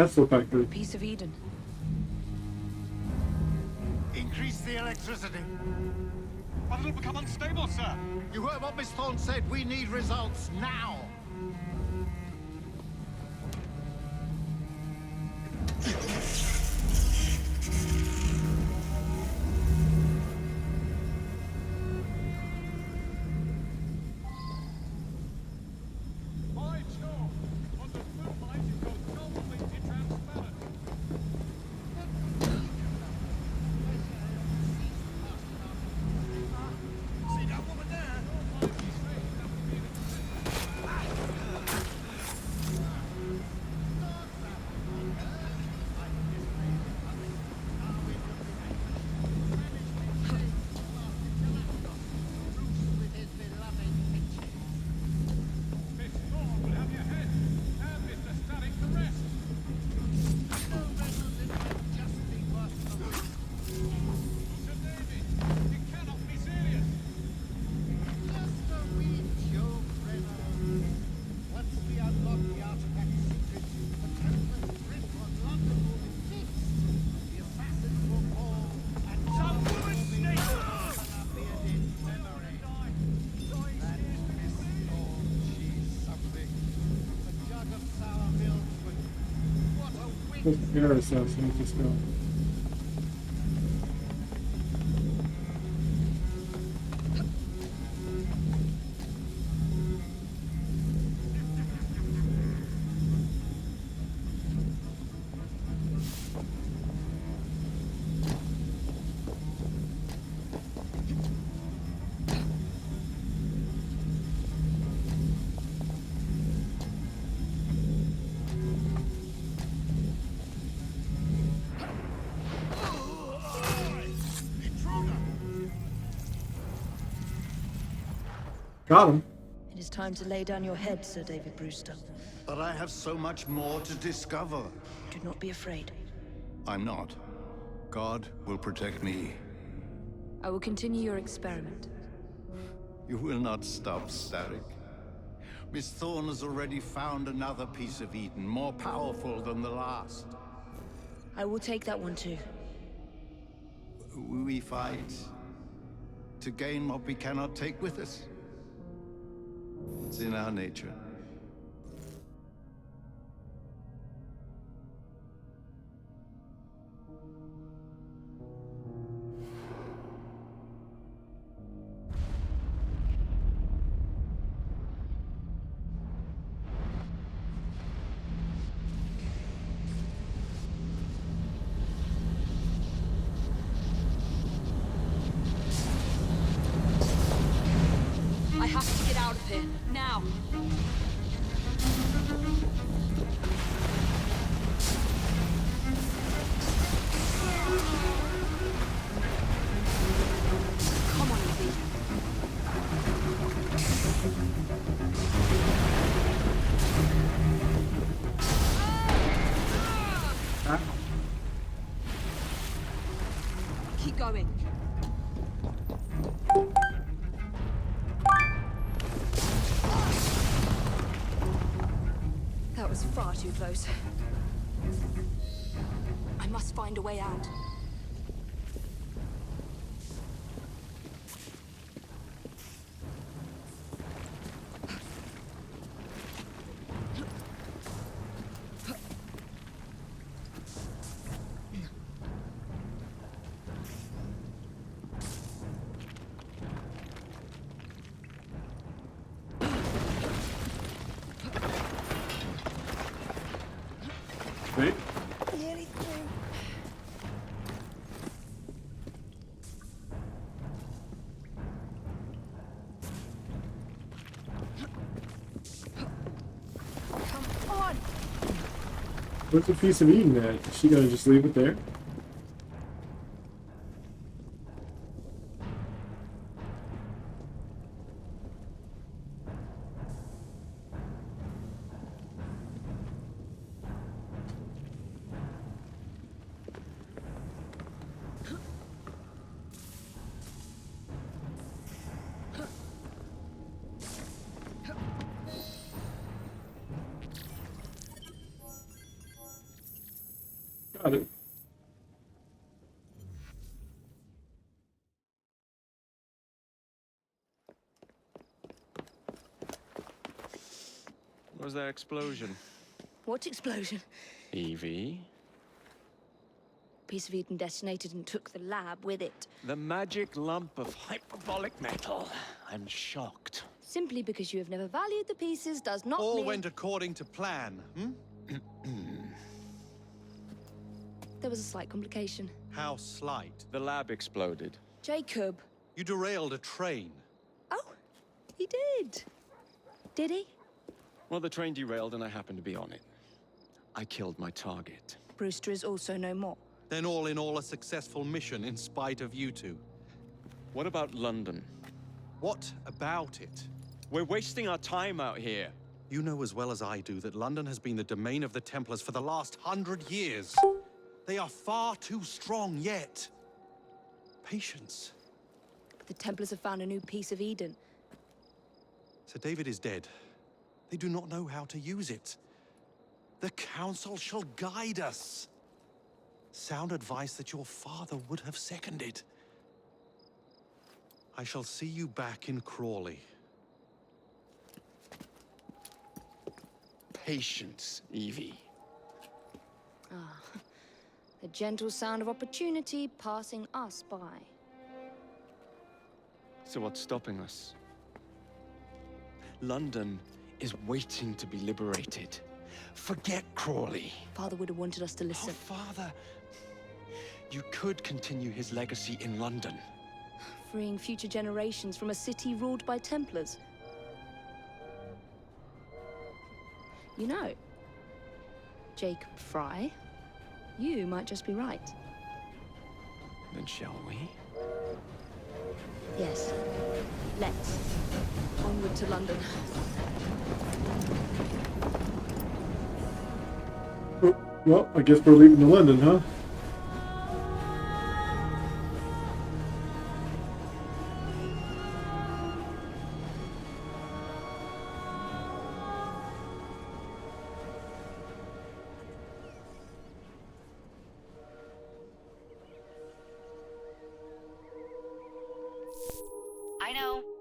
Tesla factory. Piece of Eden. Increase the electricity. But it'll become unstable, sir. You heard what Miss Thorne said. We need results now. By Jove! On the full light, it goes completely transparent. See that woman there? Miss Thorne will have your head, and Mr. Static the rest. Sir David, it cannot be serious. Once we unlock the artifact secret, the Templar's grip on London will be fixed. The assassins will fall, and some woman snake will appear in memory. That Miss Thorne, she's something. A jug of sour milk, but what a Let's wit! prepare ourselves and just go. Got him. It is time to lay down your head, Sir David Brewster. But I have so much more to discover. Do not be afraid. I'm not. God will protect me. I will continue your experiment. You will not stop, Static. Miss Thorne has already found another piece of Eden, more powerful than the last. I will take that one too. We fight to gain what we cannot take with us. It's in our nature. I have to get out of here, now! Come on, Evie. Keep going. That was far too close. I must find a way out. Wait. Nearly through. Come on! What's a piece of Eden at? Is she gonna just leave it there? was that explosion? What explosion? Evie? Piece of Eden detonated and took the lab with it. The magic lump of hyperbolic metal. I'm shocked. Simply because you have never valued the pieces does not All mean... went according to plan, hmm? There was a slight complication. How slight. The lab exploded. Jacob. You derailed a train. Oh, he did. Did he? Well, the train derailed and I happened to be on it. I killed my target. Brewster is also no more. Then all in all a successful mission in spite of you two. What about London? What about it? We're wasting our time out here. You know as well as I do that London has been the domain of the Templars for the last 100 years. They are far too strong yet. Patience. The Templars have found a new piece of Eden. Sir David is dead. They do not know how to use it. The Council shall guide us. Sound advice that your father would have seconded. I shall see you back in Crawley. Patience, Evie. The gentle sound of opportunity passing us by. So what's stopping us? London is waiting to be liberated. Forget Crawley. Father would have wanted us to Oh, listen. Father. You could continue his legacy in London. Freeing future generations from a city ruled by Templars. You know, Jacob Fry, you might just be right. Then shall we? Yes. Let's. Onward to London. Oh, well, I guess we're leaving to London, huh?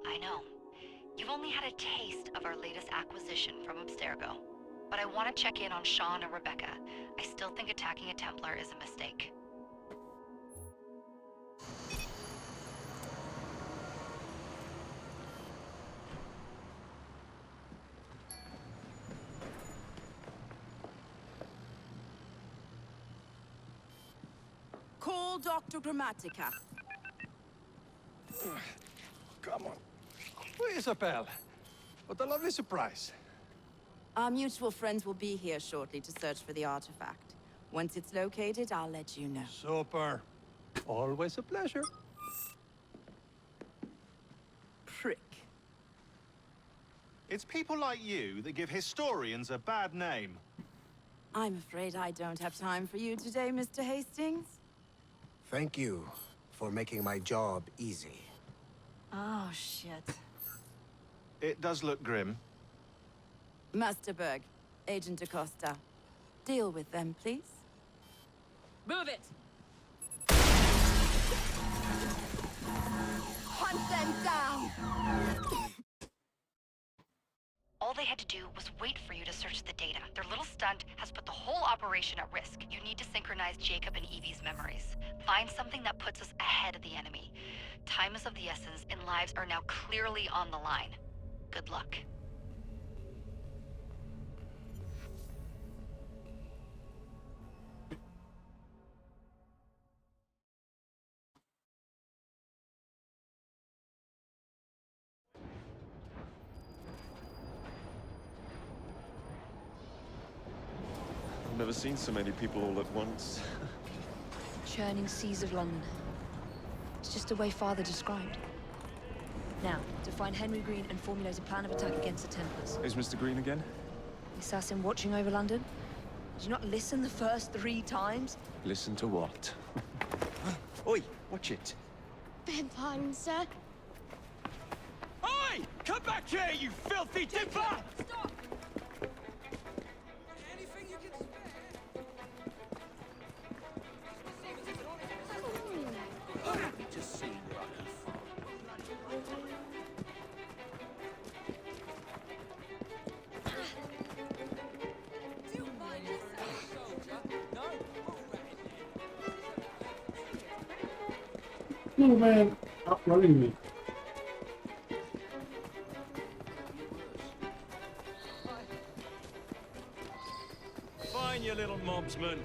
I know. You've only had a taste of our latest acquisition from Abstergo. But I want to check in on Sean and Rebecca. I still think attacking a Templar is a mistake. Call Dr. Grammatica. Come on. Isabel. What a lovely surprise. Our mutual friends will be here shortly to search for the artifact. Once it's located, I'll let you know. Super. Always a pleasure. Prick. It's people like you that give historians a bad name. I'm afraid I don't have time for you today, Mr. Hastings. Thank you for making my job easy. Oh, shit. It does look grim. Master Berg, Agent Acosta. Deal with them, please. Move it! Hunt them down! All they had to do was wait for you to search the data. Their little stunt has put the whole operation at risk. You need to synchronize Jacob and Evie's memories. Find something that puts us ahead of the enemy. Time is of the essence, and lives are now clearly on the line. Good luck. I've never seen so many people all at once. Churning seas of London. It's just the way Father described. Now, to find Henry Green and formulate a plan of attack against the Templars. Is Mr. Green again? The assassin watching over London? Did you not listen the first 3 times? Listen to what? Oi, watch it. Beg pardon, sir. Oi! Come back here, you filthy dipper! Stop! Anything you can spare. Just see little man outrunning me. Fine, you little mobsman.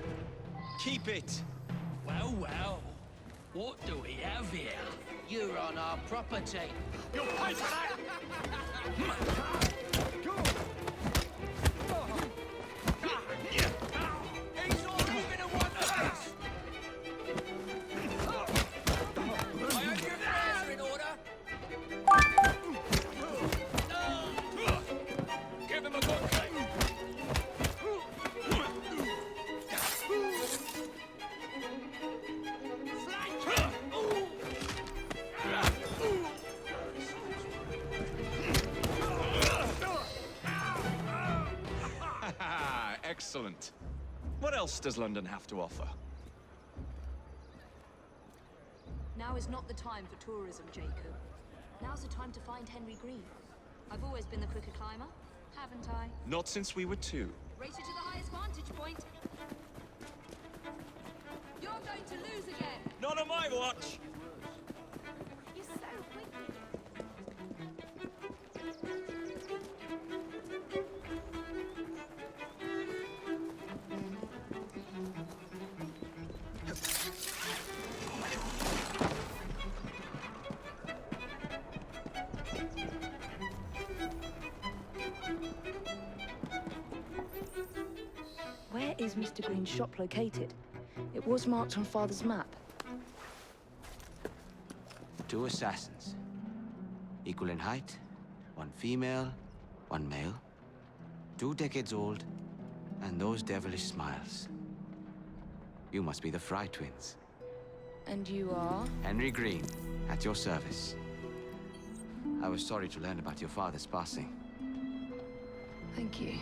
Keep it. Well, well. What do we have here? You're on our property. You'll pay for that! He's already gonna want this! I hope your prayers are in order. Give him a good kick! Excellent. What else does London have to offer? Now is not the time for tourism, Jacob. Now's the time to find Henry Green. I've always been the quicker climber, haven't I? Not since we were 2. Race you to the highest vantage point. You're going to lose again. Not on my watch! You're so quick. Where is Mr. Green's shop located? It was marked on Father's map. 2 assassins. Equal in height, 1 female, 1 male. 2 decades old, and those devilish smiles. You must be the Fry twins. And you are? Henry Green, at your service. I was sorry to learn about your father's passing. Thank you.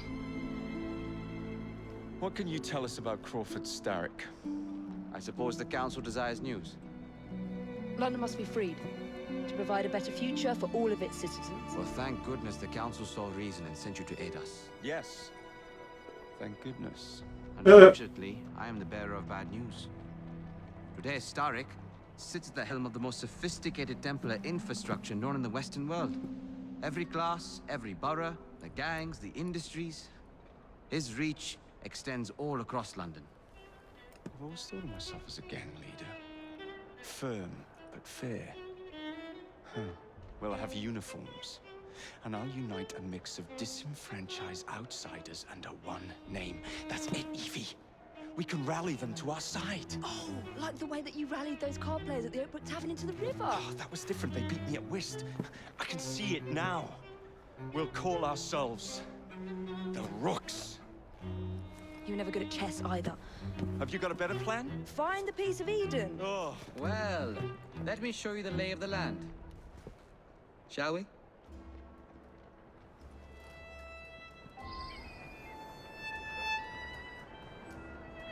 What can you tell us about Crawford Starrick? I suppose the Council desires news. London must be freed, to provide a better future for all of its citizens. Well, thank goodness the Council saw reason and sent you to aid us. Yes. Thank goodness. Unfortunately, I am the bearer of bad news. Today, Starrick sits at the helm of the most sophisticated Templar infrastructure known in the Western world. Every class, every borough, the gangs, the industries. His reach extends all across London. I've always thought of myself as a gang leader. Firm, but fair. Huh. Well, I have uniforms. And I'll unite a mix of disenfranchised outsiders under one name. That's it, Evie. We can rally them to our side. Oh, like the way that you rallied those card players at the Oakbrook Tavern into the river. Oh, that was different. They beat me at whist. I can see it now. We'll call ourselves the Rooks. You were never good at chess either. Have you got a better plan? Find the piece of Eden. Oh. Well, let me show you the lay of the land. Shall we?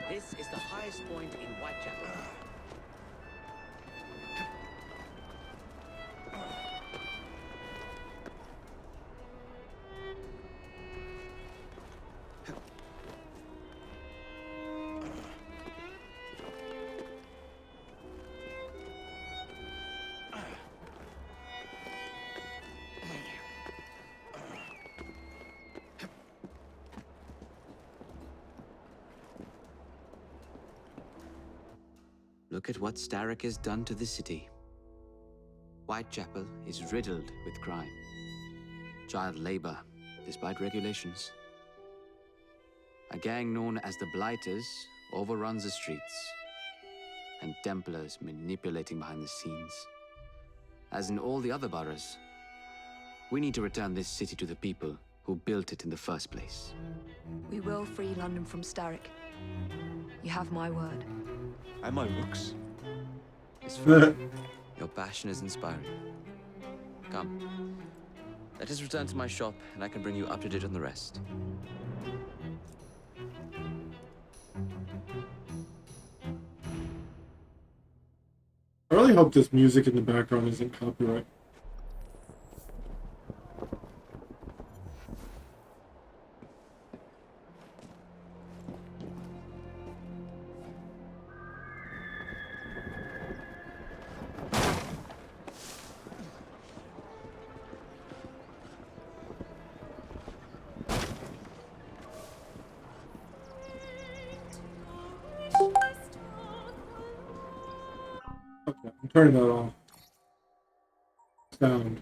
This is the highest point in Whitechapel. Look at what Starrick has done to the city. Whitechapel is riddled with crime. Child labor, despite regulations. A gang known as the Blighters overruns the streets, and Templars manipulating behind the scenes. As in all the other boroughs, we need to return this city to the people who built it in the first place. We will free London from Starrick. You have my word. And my Rooks. It's fine. Your passion is inspiring. Come. Let us return to my shop, and I can bring you up to date on the rest. I really hope this music in the background isn't copyright. Turn that off. Sound.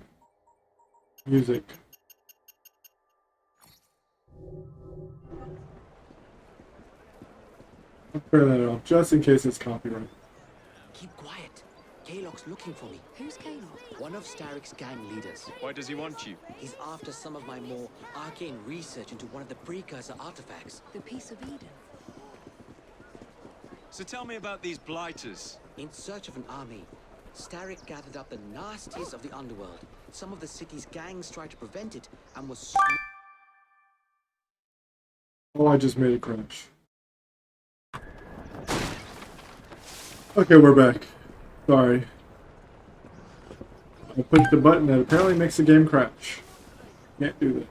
Music. I'll turn that off just in case it's copyright. Keep quiet. Kalok's looking for me. Who's Kalok? One of Starrick's gang leaders. Why does he want you? He's after some of my more arcane research into one of the precursor artifacts. The Piece of Eden. So tell me about these blighters. In search of an army, Starrick gathered up the nastiest of the underworld. Some of the city's gangs tried to prevent it and was... Oh, I just made a crash. Okay, we're back. Sorry. I pushed the button that apparently makes the game crash. Can't do that.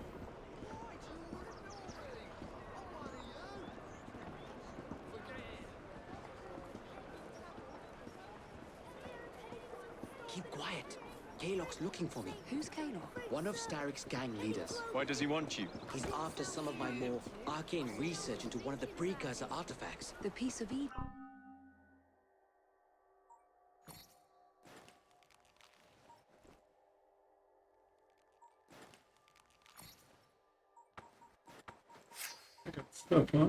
Keep quiet. Kalok's looking for me. Who's Kalok? One of Starrick's gang leaders. Why does he want you? He's after some of my more arcane research into one of the precursor artifacts. The Piece of Eden. I got stuff, huh?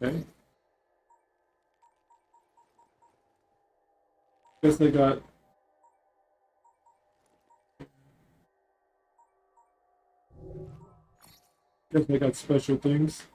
Okay. Guess they got... Guess they got special things.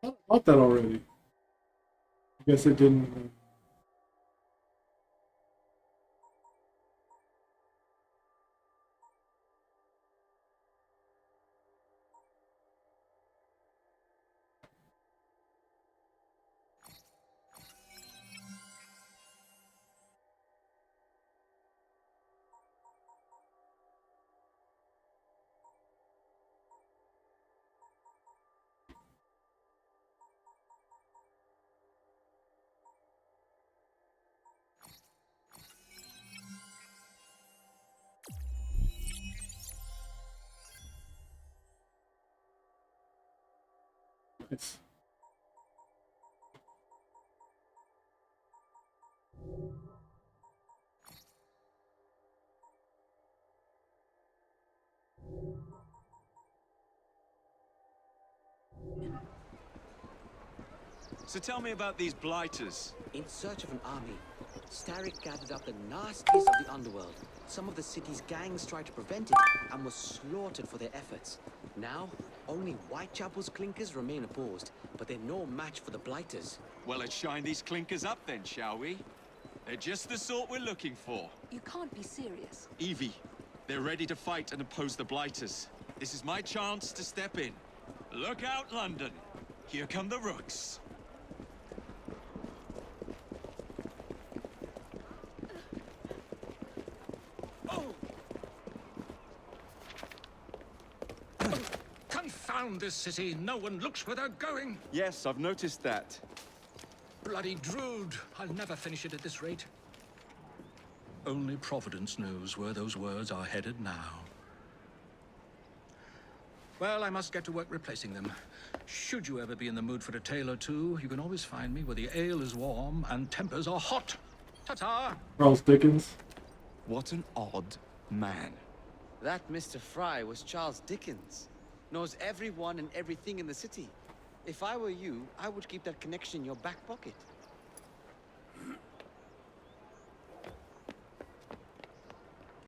I bought that already. I guess it didn't. It's So tell me about these blighters. In search of an army, Starrick gathered up the nastiest of the underworld. Some of the city's gangs tried to prevent it and was slaughtered for their efforts. Now, only Whitechapel's clinkers remain opposed, but they're no match for the blighters. Well, let's shine these clinkers up then, shall we? They're just the sort we're looking for. You can't be serious. Evie, they're ready to fight and oppose the blighters. This is my chance to step in. Look out, London. Here come the rooks. Confound this city. No one looks where they're going. Yes, I've noticed that. Bloody Drood. I'll never finish it at this rate. Only Providence knows where those words are headed now. Well, I must get to work replacing them. Should you ever be in the mood for a tale or two, you can always find me where the ale is warm and tempers are hot. Ta-ta! Charles Dickens. What an odd man. That Mr. Fry was Charles Dickens. Knows everyone and everything in the city. If I were you, I would keep that connection in your back pocket.